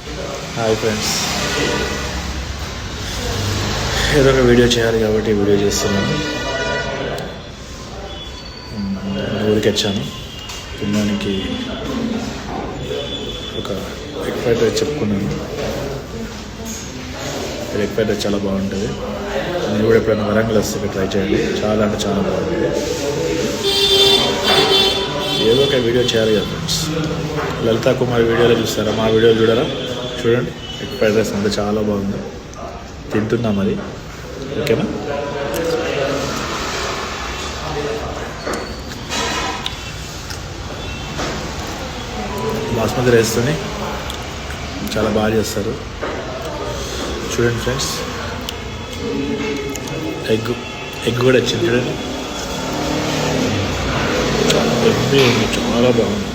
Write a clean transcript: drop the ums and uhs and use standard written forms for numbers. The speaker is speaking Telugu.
హాయ్ ఫ్రెండ్స్, ఏదో ఒక వీడియో చేయాలి కాబట్టి వీడియో చేస్తున్నాను. ఊరికి వచ్చాను. తినడానికి ఒక ఎగ్ ఫ్రైడ్ రైస్ చెప్పుకున్నాను. ఎగ్ ఫ్రైడ్ రైస్ చాలా బాగుంటుంది. మీరు కూడా ఎప్పుడైనా వరంగల్ వస్తే ట్రై చేయండి. చాలా అంటే చాలా బాగుంటుంది. ఏదో ఒక వీడియో చేయాలి కదా ఫ్రెండ్స్. లలితా కుమార్ వీడియోలో చూస్తారా? మా వీడియోలు చూడరా? చూడండి, ఎగ్ ఫ్రైడ్ రైస్ అంతా చాలా బాగుంది. తింటున్నాం అది. ఓకేనా? బాస్మతి రైస్తోని చాలా బాగా చేస్తారు. చూడండి ఫ్రెండ్స్, ఎగ్ కూడా వచ్చింది. చూడండి, ఎగ్ చాలా బాగుంది.